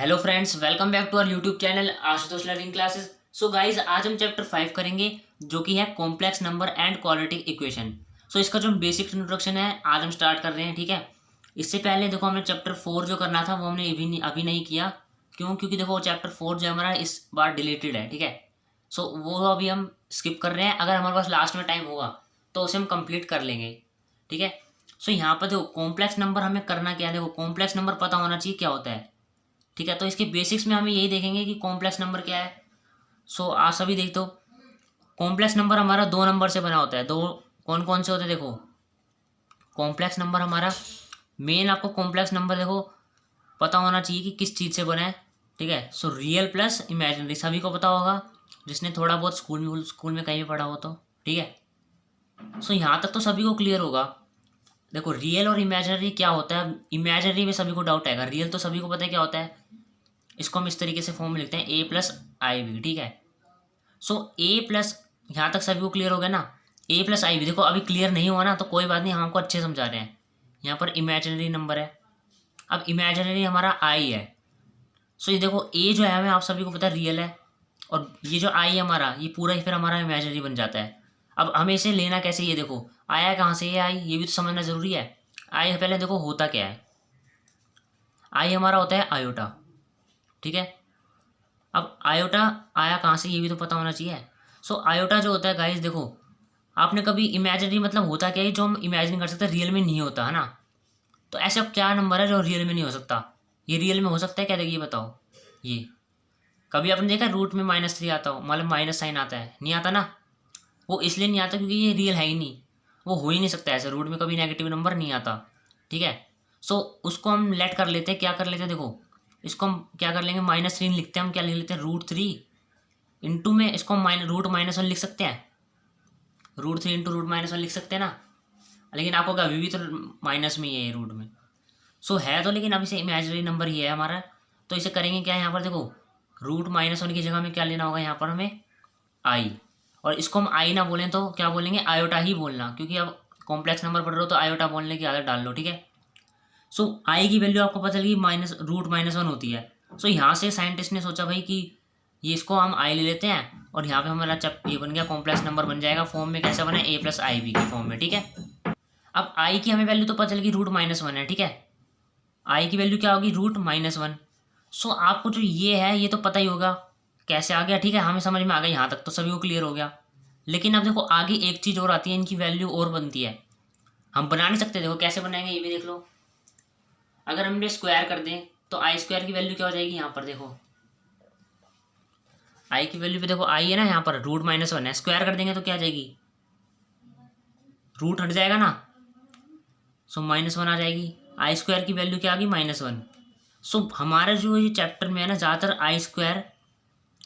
Hello friends, welcome back to our YouTube channel Ashutosh learning classes. So guys, आज हम chapter 5 करेंगे जो कि है complex number and quadratic equation. So इसका जो बेसिक इंट्रोडक्शन है आज हम स्टार्ट कर रहे हैं, ठीक है। इससे पहले देखो हमने चैप्टर 4 जो करना था वो हमने अभी नहीं किया। क्यों? क्योंकि देखो चैप्टर 4 जो हमारा इस बार डिलीटेड है, ठीक है। सो वो अभी हम स्किप कर रहे हैं। अगर हमारे पास लास्ट में टाइम होगा तो उसे हम कंप्लीट कर लेंगे, ठीक है। सो यहाँ पर देखो कॉम्प्लेक्स नंबर हमें करना क्या है, देखो कॉम्प्लेक्स नंबर पता होना चाहिए क्या होता है, ठीक है। तो इसके बेसिक्स में हमें यही देखेंगे कि कॉम्प्लेक्स नंबर क्या है। सो आप सभी देखते हो कॉम्प्लेक्स नंबर हमारा दो नंबर से बना होता है। दो कौन कौन से होते हैं? देखो कॉम्प्लेक्स नंबर हमारा मेन, आपको कॉम्प्लेक्स नंबर देखो पता होना चाहिए कि किस चीज़ से बना है, ठीक है। सो रियल प्लस इमेजिनरी सभी को पता होगा, जिसने थोड़ा बहुत स्कूल में कहीं भी पढ़ा हो तो, ठीक है। सो यहाँ तक तो सभी को क्लियर होगा। देखो रियल और इमेजिनरी क्या होता है, इमेजिनरी में सभी को डाउट आएगा, रियल तो सभी को पता है क्या होता है। इसको हम इस तरीके से फॉर्म में लिखते हैं ए प्लस आई बी, ठीक है। सो ए प्लस, यहाँ तक सभी को क्लियर हो गया ना। ए प्लस आई बी, देखो अभी क्लियर नहीं हुआ ना तो कोई बात नहीं, हम आपको अच्छे समझा रहे हैं। यहाँ पर इमेजिनरी नंबर है, अब इमेजिनरी हमारा आई है। सो ये देखो ए जो है हमें आप सभी को पता है रियल है, और ये जो आई है हमारा ये पूरा ही फिर हमारा इमेजिनरी बन जाता है। अब हमें इसे लेना कैसे, ये देखो आया कहाँ से ये आई, ये भी तो समझना ज़रूरी है। आई पहले देखो होता क्या है, आई हमारा होता है आयोटा, ठीक है। अब आयोटा आया कहाँ से ये भी तो पता होना चाहिए। सो आयोटा जो होता है गाइस, देखो आपने कभी इमेजिनरी मतलब होता क्या है जो हम इमेजिन कर सकते हैं रियल में नहीं होता है ना। तो ऐसा क्या नंबर है जो रियल में नहीं हो सकता? ये रियल में हो सकता है क्या? देखिए बताओ, ये कभी आपने देखा रूट में -3 आता हो, मतलब माइनस साइन आता है? नहीं आता ना। वो इसलिए नहीं आता क्योंकि ये रियल है ही नहीं, वो हो ही नहीं सकता ऐसे, रूट में कभी नेगेटिव नंबर नहीं आता, ठीक है। सो उसको हम लेट कर लेते हैं, क्या कर लेते हैं देखो, इसको हम क्या कर लेंगे, -3 लिखते हैं, हम क्या लिख लेते हैं √3 इंटू में इसको हम √-1 लिख सकते हैं, √3 इंटू √-1 लिख सकते हैं ना। लेकिन आपको क्या अभी भी तो माइनस में ही है रूट में, सो है तो, लेकिन अब इसे इमेजिनरी नंबर ही है हमारा। तो इसे करेंगे क्या, यहाँ पर देखो √-1 की जगह में क्या लेना होगा, यहाँ पर हमें आई। और इसको हम आई ना बोलें तो क्या बोलेंगे, आयोटा ही बोलना, क्योंकि अब कॉम्प्लेक्स नंबर पढ़ रहे हो तो आयोटा बोलने की आदत डाल लो, ठीक है। सो आई की वैल्यू आपको पता चली √-1 होती है। सो यहाँ से साइंटिस्ट ने सोचा भाई कि ये इसको हम आई ले लेते हैं, और यहाँ पे हमारा चप ये बन गया, कॉम्प्लेक्स नंबर बन जाएगा। फॉर्म में कैसा बना, ए प्लस आई बी की फॉर्म में, ठीक है। अब आई की हमें वैल्यू तो पता चल गई √-1 है, ठीक है। आई की वैल्यू क्या होगी, √-1। सो आपको जो ये है ये तो पता ही होगा कैसे आ गया, ठीक है, हमें समझ में आ गया, यहाँ तक तो सभी को क्लियर हो गया। लेकिन अब देखो आगे एक चीज़ और आती है, इनकी वैल्यू और बनती है। हम बना नहीं सकते, देखो कैसे बनाएंगे ये भी देख लो। अगर हम इन्हें स्क्वायर कर दें तो आई स्क्वायर की वैल्यू क्या हो जाएगी, यहाँ पर देखो आई की वैल्यू पे देखो आई है ना, यहाँ पर √-1 है, स्क्वायर कर देंगे तो क्या आ जाएगी, रूट हट जाएगा ना। सो -1 आ जाएगी, आई स्क्वायर की वैल्यू क्या आ गई, -1। सो हमारा जो ये चैप्टर में है ना, ज़्यादातर आई स्क्वायर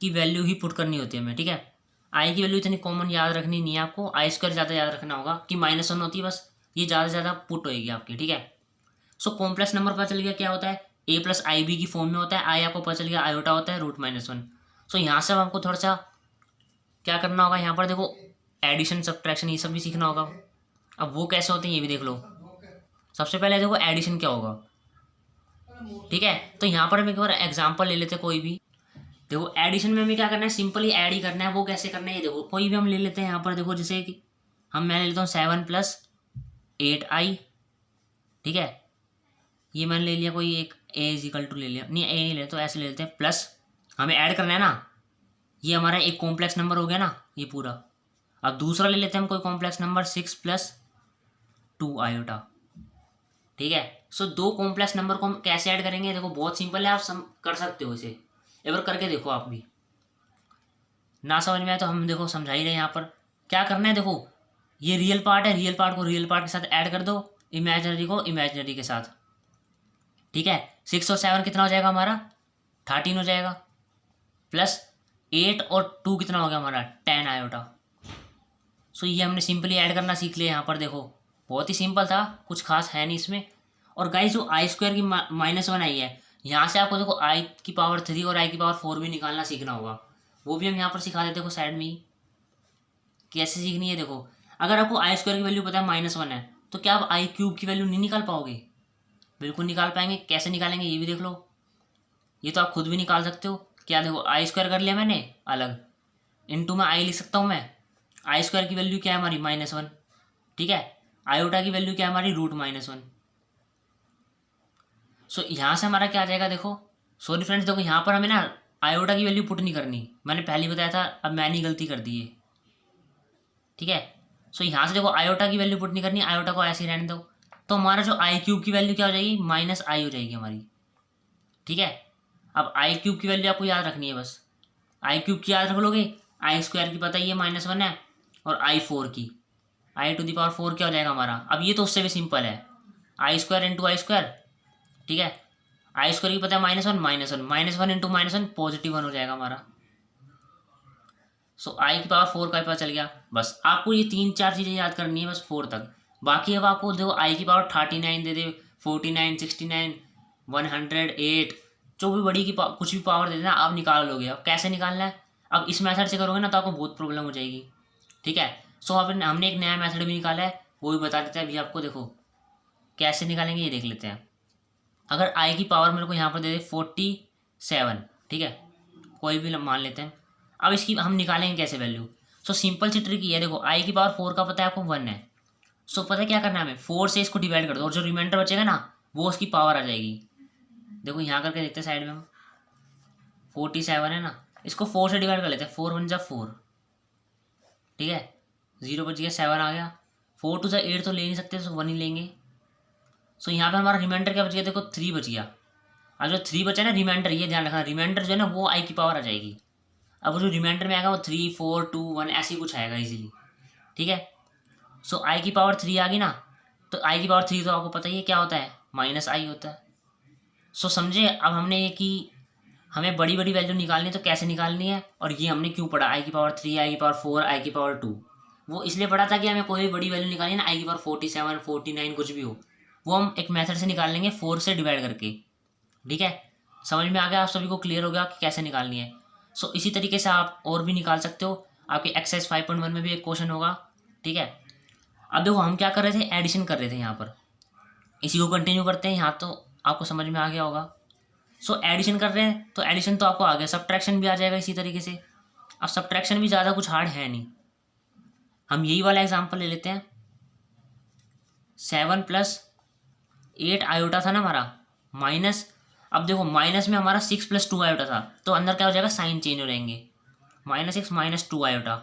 की वैल्यू ही पुट करनी होती है हमें, ठीक है। आई की वैल्यू इतनी कॉमन याद रखनी नहीं है आपको, आई स्क्वायर ज़्यादा याद रखना होगा कि -1 होती है बस, ये ज़्यादा से ज़्यादा पुट होएगी आपकी, ठीक है। सो कॉम्प्लेक्स नंबर पता चल गया क्या होता है, ए प्लस आई बी की फॉर्म में होता है। आई आपको पता चल गया आयोटा होता है √-1। सो यहाँ से अब आपको थोड़ा सा क्या करना होगा, यहाँ पर देखो एडिशन सब्ट्रैक्शन ये सब भी सीखना होगा। अब वो कैसे होते हैं ये भी देख लो। सबसे पहले देखो एडिशन क्या होगा, ठीक है। तो यहाँ पर हम एक बार एग्जाम्पल ले लेते हैं कोई भी। देखो एडिशन में हमें क्या करना है, सिंपली ऐड ही करना है। वो कैसे करना है ये देखो, कोई भी हम ले लेते हैं यहाँ पर देखो, जैसे कि मैं ले लेता हूँ 7+8i, ठीक है। ये मैंने ले लिया, कोई एक a = ले लिया, नहीं a नहीं ले तो ऐसे ले लेते हैं, प्लस हमें ऐड करना है ना, ये हमारा एक कॉम्प्लेक्स नंबर हो गया ना ये पूरा। अब दूसरा ले लेते हैं हम कोई कॉम्प्लेक्स नंबर 6+2 आयोटा, ठीक है। सो दो कॉम्प्लेक्स नंबर को हम कैसे ऐड करेंगे, देखो बहुत सिंपल है, आप कर सकते हो इसे, एक बार करके देखो आप भी। ना समझ में आए तो हम देखो समझा ही रहे हैं। यहाँ पर क्या करना है, देखो ये रियल पार्ट है, रियल पार्ट को रियल पार्ट के साथ ऐड कर दो, इमेजिनरी को इमेजिनरी के साथ, ठीक है। 6 और 7 कितना हो जाएगा हमारा, 13 हो जाएगा, प्लस 8 और 2 कितना हो गया हमारा, 10 आयोटा। सो ये हमने सिंपली ऐड करना सीख लिया। यहाँ पर देखो बहुत ही सिंपल था, कुछ खास है नहीं इसमें। और गाइस जो आई स्क्वायर की -1 आई है, यहाँ से आपको देखो आई की पावर 3 और आई की पावर 4 भी निकालना सीखना होगा। वो भी हम यहाँ पर सिखा देते हैं साइड में ही, कैसे सीखनी है। देखो अगर आपको आई स्क्वायर की वैल्यू पता है -1 है, तो क्या आप आई क्यूब की वैल्यू नहीं निकाल पाओगे? बिल्कुल निकाल पाएंगे। कैसे निकालेंगे ये भी देख लो। ये तो आप खुद भी निकाल सकते हो। क्या देखो, आई स्क्वायर कर लिया मैंने अलग, इनटू में आई लिख सकता हूँ मैं। आई स्क्वायर की वैल्यू क्या है हमारी -1, ठीक है। आयोटा की वैल्यू क्या है हमारी √-1। सो यहाँ से हमारा क्या आ जाएगा देखो, सॉरी फ्रेंड्स, देखो यहाँ पर हमें ना आयोटा की वैल्यू पुट नहीं करनी, मैंने पहले ही बताया था, अब मैंने गलती कर दी है, ठीक है। सो यहाँ से देखो आयोटा की वैल्यू पुट नहीं करनी, आयोटा को ऐसे ही रहने दो। तो हमारा जो आई क्यूब की वैल्यू क्या हो जाएगी, -i हो जाएगी हमारी, ठीक है। अब आई क्यूब की वैल्यू आपको याद रखनी है बस, आई क्यूब की याद रख लोगे, आई स्क्वायर की पता ही है -1 है, और I4 की, I⁴ क्या हो जाएगा हमारा। अब ये तो उससे भी सिंपल है, आई स्क्वायर इंटू आई स्क्वायर, ठीक है। आई स्क्वायर की पता है -1, -1 इंटू -1 +1 हो जाएगा हमारा। सो I⁴ का पता चल गया। बस आपको ये 3-4 चीज़ें याद करनी है बस 4 तक। बाकी अब आपको देखो I⁴39 दे दे, 49, 69, 108, जो भी बड़ी की कुछ भी पावर दे देना, आप निकाल लोगे। अब कैसे निकालना है, अब इस मेथड से करोगे ना तो आपको बहुत प्रॉब्लम हो जाएगी, ठीक है। सो अब हमने एक नया मेथड भी निकाला है, वो भी बता देते हैं अभी आपको। देखो कैसे निकालेंगे ये देख लेते हैं। अगर आई की पावर मेरे को यहाँ पर दे दे 47, ठीक है, कोई भी मान लेते हैं। अब इसकी हम निकालेंगे कैसे वैल्यू। सो सिंपल सी ट्रिक है, देखो I⁴ का पता है आपको 1 है। सो पता है क्या करना है हमें, 4 से इसको डिवाइड कर दो और जो रिमाइंडर बचेगा ना वो उसकी पावर आ जाएगी। देखो यहाँ करके देखते हैं साइड में हम, 47 है ना, इसको 4 से डिवाइड कर लेते हैं, 4 × 1 = 4, ठीक है। 0 बच गया, 7 आ गया, 4 × 2 = 8 तो ले नहीं सकते, तो 1 ही लेंगे। सो यहाँ पे हमारा रिमाइंडर क्या बच गया, देखो 3 बच गया। अब जो 3 बचा ना रिमाइंडर, ये ध्यान रखना, रिमाइंडर जो है ना वो आई की पावर आ जाएगी। अब वो जो रिमाइंडर में आएगा वो 3, 4, 2, 1 ऐसे ही कुछ आएगा इजीली, ठीक है। सो आई की पावर 3 आ गई ना, तो आई की पावर 3 तो आपको पता ही है क्या होता है, -i होता है। सो समझे अब हमने ये कि हमें बड़ी बड़ी वैल्यू निकालनी है तो कैसे निकालनी है, और ये हमने क्यों पढ़ा I⁴, I⁴, I⁴2। वो इसलिए पढ़ा था कि हमें कोई भी बड़ी वैल्यू निकालनी है ना, I⁴47, 49 कुछ भी हो, वो हम एक मेथड से निकाल लेंगे 4 से डिवाइड करके, ठीक है। समझ में आ गया आप सभी को, क्लियर हो गया कि कैसे निकालनी है। सो इसी तरीके से आप और भी निकाल सकते हो, आपके एक्सरसाइज 5.1 में भी एक क्वेश्चन होगा, ठीक है। अब देखो हम क्या कर रहे थे, एडिशन कर रहे थे यहाँ पर, इसी को कंटिन्यू करते हैं। यहाँ तो आपको समझ में आ गया होगा। सो एडिशन कर रहे हैं तो एडिशन तो आपको आ गया, सब्ट्रैक्शन भी आ जाएगा इसी तरीके से। अब सब्ट्रैक्शन भी ज़्यादा कुछ हार्ड है नहीं, हम यही वाला एग्जाम्पल ले लेते हैं। 7 + 8 आयोटा था ना हमारा, माइनस, अब देखो माइनस में हमारा 6 + 2 आयोटा था, तो अंदर क्या हो जाएगा, साइन चेंज हो जाएंगे, -6 - 2 आयोटा।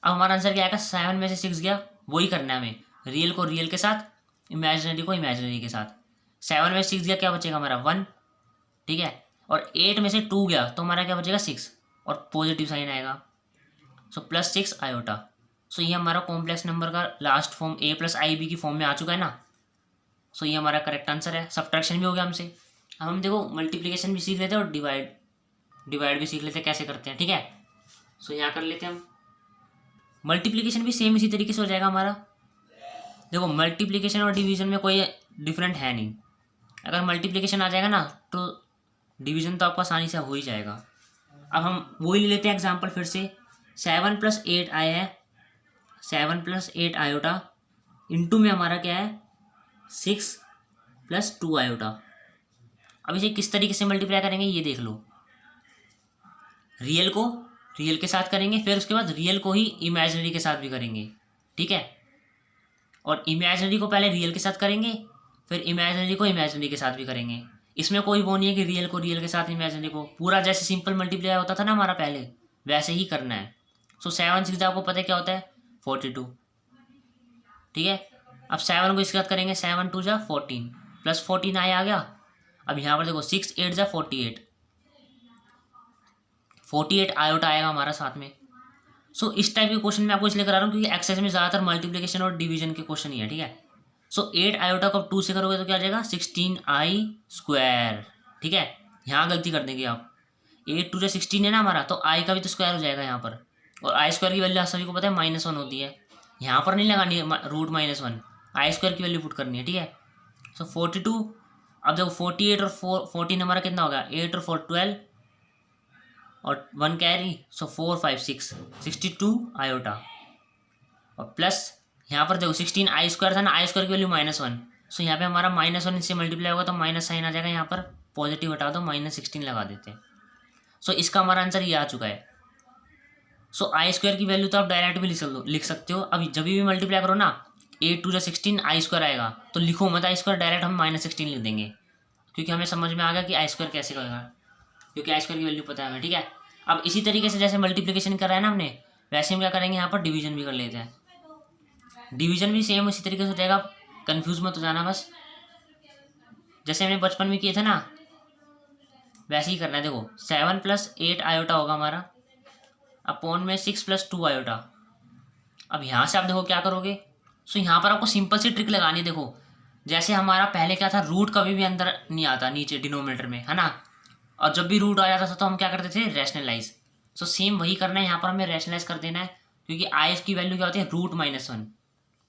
अब हमारा आंसर क्या आएगा, 7 में से 6 गया, वही करना है हमें, रियल को रियल के साथ, इमेजिनरी को इमेजिनरी के साथ। 7 में से 6 गया, क्या बचेगा हमारा 1, ठीक है। और 8 में से 2 गया तो हमारा क्या बचेगा 6, और पॉजिटिव साइन आएगा, सो +6 आयोटा। सो ये हमारा कॉम्प्लेक्स नंबर का लास्ट फॉर्म a + ib की फॉर्म में आ चुका है ना। सो ये हमारा करेक्ट आंसर है। सब्ट्रैक्शन भी हो गया हमसे। अब हम देखो मल्टीप्लिकेशन भी सीख लेते हैं और डिवाइड भी सीख लेते हैं कैसे करते हैं, ठीक है। सो यहाँ कर लेते हैं हम। मल्टीप्लिकेशन भी सेम इसी तरीके से हो जाएगा हमारा। देखो मल्टीप्लिकेशन और डिवीजन में कोई डिफरेंट है नहीं, अगर मल्टीप्लिकेशन आ जाएगा ना तो डिवीजन तो आपको आसानी से हो ही जाएगा। अब हम वही ले लेते हैं एग्जाम्पल फिर से। 7 + 8 आया है, 7 + 8 आयोटा, इंटू में हमारा क्या है 6 + 2 आयोटा। अब इसे किस तरीके से मल्टीप्लाई करेंगे ये देख लो। रियल को रियल के साथ करेंगे, फिर उसके बाद रियल को ही इमेजिनरी के साथ भी करेंगे, ठीक है। और इमेजिनरी को पहले रियल के साथ करेंगे, फिर इमेजिनरी को इमेजिनरी के साथ भी करेंगे। इसमें कोई वो नहीं है कि रियल को रियल के साथ इमेजिनरी को, पूरा जैसे सिंपल मल्टीप्लाई होता था ना हमारा पहले, वैसे ही करना है। सो 7 6 आपको पता है क्या होता है 42, ठीक है। अब 7 को इसके साथ करेंगे, 7 2 = 14 + 14 आ गया। अब यहाँ पर देखो 6 8 = 48, 48 आयोटा आएगा हमारा साथ में। सो इस टाइप के क्वेश्चन मैं आपको इसलिए करा रहा हूँ क्योंकि एक्सरसाइज में ज़्यादातर मल्टीप्लिकेशन और डिवीजन के क्वेश्चन ही है, ठीक है। सो 8 आयोटा को 2 से करोगे तो क्या आ जाएगा 16i², ठीक है। यहाँ गलती कर देंगे आप, 8 2 = 16 है ना हमारा, तो i का भी तो स्क्वायर हो जाएगा यहाँ पर, और I² की वैल्यू सभी को पता है -1 होती है। यहाँ पर नहीं लगानी है √-1, I² की वैल्यू पुट करनी है, ठीक है। सो 42, अब देखो 48 और 14 हमारा कितना होगा, 8 और 4 12 और 1 कैरी, सो 4 5 6 62 आयोटा। और प्लस यहाँ पर देखो 16 I² था ना, I² की वैल्यू -1, सो यहाँ पे हमारा -1 इससे मल्टीप्लाई होगा तो माइनस साइन आ जाएगा यहाँ पर पॉजिटिव हटा दो, -16 लगा देते हैं। सो इसका हमारा आंसर ये आ चुका है। सो आई स्क्वायर की वैल्यू तो आप डायरेक्ट भी लिख सकते हो। अभी जब भी मल्टीप्लाई करो ना, 8 2 16 आई स्क्वायर आएगा, तो लिखो मत आई स्क्वायर, डायरेक्ट हम -16 लिख देंगे, क्योंकि हमें समझ में आ गया कि आई स्क्वायर कैसे होगा, क्योंकि आई स्क्वायर की वैल्यू पता है हमें। ठीक है, अब इसी तरीके से जैसे मल्टीप्लिकेशन करा है ना हमने, वैसे हम क्या करेंगे, यहाँ पर डिवीजन भी कर लेते हैं। डिवीजन भी सेम इसी तरीके से हो जाएगा, कंफ्यूज मत हो जाना बस। जैसे हमने बचपन में किए थे ना, वैसे ही करना है। देखो 7 + 8 आयोटा होगा हमारा, अपॉन में 6 + 2 आयोटा। अब यहाँ से आप देखो क्या करोगे। सो यहाँ पर आपको सिंपल सी ट्रिक लगानी है। देखो जैसे हमारा पहले क्या था, रूट कभी भी अंदर नहीं आता नीचे डिनोमिनेटर में, है ना, और जब भी रूट आ जाता था तो हम क्या करते थे, रैशनलाइज। सो सेम वही करना है यहाँ पर, हमें रैशनलाइज कर देना है, क्योंकि आई की वैल्यू क्या होती है, √-1।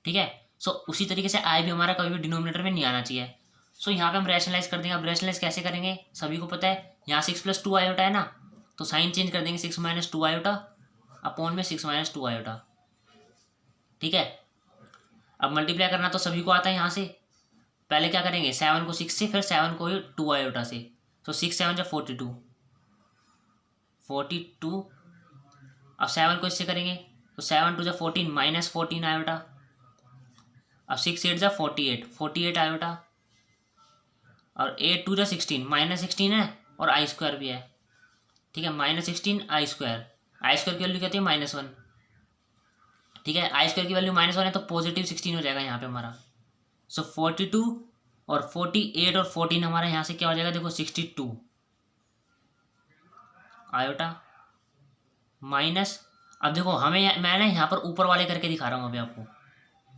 ठीक है, सो उसी तरीके से आई भी हमारा कभी भी डिनोमिनेटर में नहीं आना चाहिए। सो यहाँ पे हम रैशनलाइज कर देंगे। अब रैशनलाइज कैसे करेंगे, सभी को पता है, यहाँ 6 + 2 आयोटा है ना, तो साइन चेंज कर देंगे, 6 - 2 आयोटा अपॉन में 6 - 2 आयोटा। ठीक है, अब मल्टीप्लाई करना तो सभी को आता है। यहाँ से पहले क्या करेंगे, 7 को 6 से, फिर 7 को 2 आयोटा से। तो 6 7 जा 42, 42। अब 7 को इससे करेंगे तो 7 2 जा 14, -14 आयोटा। अब 6 8 जा 48, 48 आयोटा। और 8 2 जा 16, -16 है और आई स्क्वायर भी है। ठीक है, -16 आई स्क्वायर। आई स्क्वायर की वैल्यू कहती है -1। ठीक है, आई स्क्वायर की वैल्यू -1 है तो +16 हो जाएगा यहाँ पे हमारा। सो 42 और 48 और 14 हमारा यहाँ से क्या हो जाएगा, देखो 62 आयोटा माइनस। अब देखो हमें, मैं ना यहाँ पर ऊपर वाले करके दिखा रहा हूँ अभी आपको।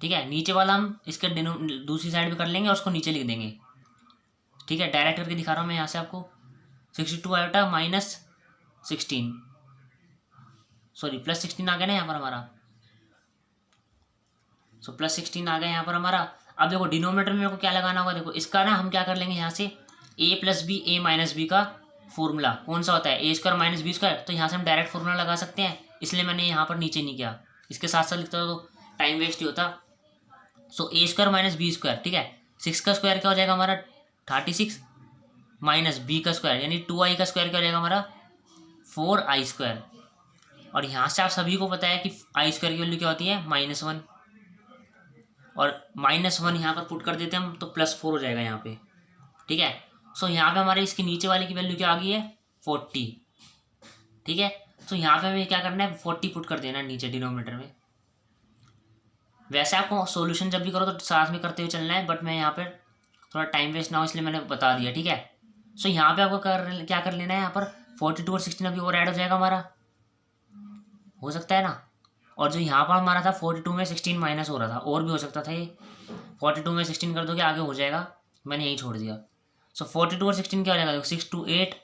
ठीक है, नीचे वाला हम इसके दूसरी साइड भी कर लेंगे और उसको नीचे लिख देंगे। ठीक है, डायरेक्ट करके दिखा रहा हूँ मैं यहाँ से आपको। 62 आयोटा -16, सॉरी +16 आ गया ना यहाँ पर हमारा। सो +16 आ गया यहाँ पर हमारा। अब देखो डिनोमिनेटर में मेरे को क्या लगाना होगा, देखो इसका ना हम क्या कर लेंगे, यहाँ से a + b a - b का फॉर्मूला कौन सा होता है, a² - b²। तो यहाँ से हम डायरेक्ट फॉर्मूला लगा सकते हैं, इसलिए मैंने यहाँ पर नीचे नहीं किया, इसके साथ साथ लिखता तो टाइम वेस्ट ही होता। सो a² - b²। ठीक है, 6 का स्क्वायर क्या हो जाएगा हमारा, 36 माइनस b का स्क्वायर यानी 2i का स्क्वायर क्या हो जाएगा हमारा, 4i²। और यहाँ से आप सभी को पता है कि आई स्क्वायर की वैल्यू क्या होती है, -1। और -1 यहाँ पर पुट कर देते हैं हम तो +4 हो जाएगा यहाँ पे। ठीक है, सो यहाँ पे हमारे इसके नीचे वाले की वैल्यू क्या आ गई है, 40। ठीक है, तो यहाँ पे हमें क्या करना है, 40 पुट कर देना है नीचे डिनोमिनेटर में। वैसे आपको सॉल्यूशन जब भी करो तो साथ में करते हुए चलना है, बट मैं यहाँ पर थोड़ा टाइम वेस्ट ना हो इसलिए मैंने बता दिया। ठीक है, सो यहाँ पे आपको क्या कर लेना है, यहाँ पर 42 और 16 अभी और ऐड हो जाएगा हमारा, हो सकता है ना। और जो यहाँ पर हमारा था 42 में 16 माइनस हो रहा था, और भी हो सकता था ये। 42 में 16 कर दोगे आगे हो जाएगा, मैंने यही छोड़ दिया। सो 42 और 16 क्या हो जाएगा, 6 2 8।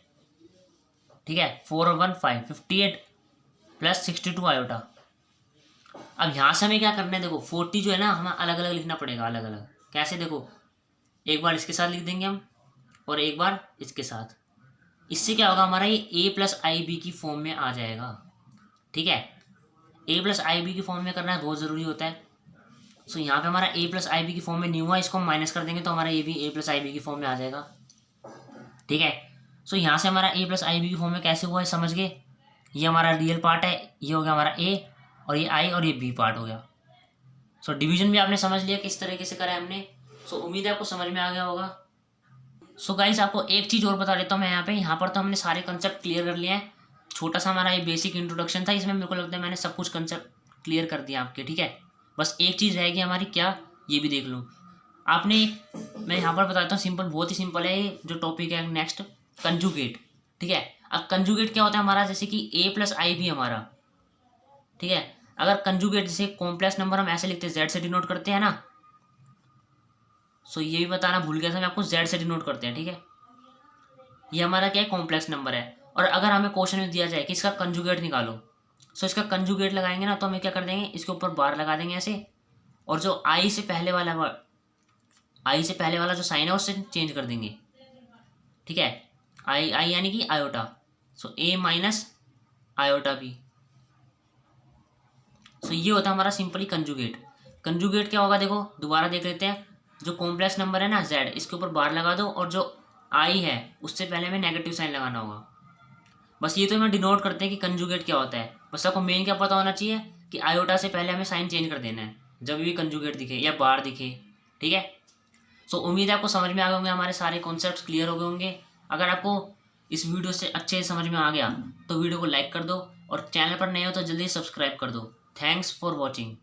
ठीक है, 4 और 1 5, 58 + 62 आयोटा। अब यहाँ से हमें क्या करना है, देखो 40 जो है ना हमें अलग अलग लिखना पड़ेगा, अलग अलग। कैसे, देखो एक बार इसके साथ लिख देंगे हम और एक बार इसके साथ। इससे क्या होगा, हमारा ये a + ib की फॉर्म में आ जाएगा। ठीक है, a + ib की फॉर्म में करना बहुत ज़रूरी होता है। सो यहाँ पे हमारा a + ib की फॉर्म में नहीं हुआ, इसको हम माइनस कर देंगे तो हमारा ये भी a + ib की फॉर्म में आ जाएगा। ठीक है, सो यहाँ से हमारा a + ib की फॉर्म में कैसे हुआ है समझ गए। ये हमारा रियल पार्ट है, ये हो गया हमारा a, और ये i और ये b पार्ट हो गया। सो डिवीजन भी आपने समझ लिया किस तरीके से करा है हमने। सो उम्मीद है आपको समझ में आ गया होगा। सो गाइस आपको एक चीज़ और बता देता हूँ मैं यहाँ पर तो हमने सारे कंसेप्ट क्लियर कर लिए हैं। छोटा सा हमारा ये बेसिक इंट्रोडक्शन था, इसमें मेरे को लगता है मैंने सब कुछ कंसेप्ट क्लियर कर दिया आपके। ठीक है, बस एक चीज़ रहेगी हमारी, क्या, ये भी देख लो आपने। मैं यहाँ पर बताता हूँ, सिंपल, बहुत ही सिंपल है ये जो टॉपिक है नेक्स्ट, कंजुगेट। ठीक है, अब कंजुगेट क्या होता है हमारा, जैसे कि a + ib हमारा। ठीक है, अगर कंजुगेट जैसे कॉम्प्लेक्स नंबर हम ऐसे लिखते हैं, z से डिनोट करते हैं ना। सो ये भी बताना भूल गया था मैं आपको, z से डिनोट करते हैं। ठीक है, ये हमारा क्या है, कॉम्प्लेक्स नंबर है। और अगर हमें क्वेश्चन में दिया जाए कि इसका कंजुगेट निकालो, सो इसका कंजुगेट लगाएंगे ना तो हमें क्या कर देंगे, इसके ऊपर बार लगा देंगे ऐसे, और जो आई से पहले वाला जो साइन है उससे चेंज कर देंगे। ठीक है, आई यानी कि iota, so a - iota b। सो ये होता है हमारा सिंपली कंजुगेट। कंजुगेट क्या होगा, देखो दोबारा देख लेते हैं। जो कॉम्प्लेक्स नंबर है ना z, इसके ऊपर बार लगा दो, और जो आई है उससे पहले हमें नेगेटिव साइन लगाना होगा। बस ये तो हमें डिनोट करते हैं कि कंजुगेट क्या होता है। बस आपको मेन क्या पता होना चाहिए कि आयोटा से पहले हमें साइन चेंज कर देना है जब भी कंजुगेट दिखे या बार दिखे। ठीक है, सो उम्मीद है आपको समझ में आ गए होंगे, हमारे सारे कॉन्सेप्ट्स क्लियर हो गए होंगे। अगर आपको इस वीडियो से अच्छे से समझ में आ गया तो वीडियो को लाइक कर दो और चैनल पर नए हो तो जल्दी सब्सक्राइब कर दो। Thanks for watching.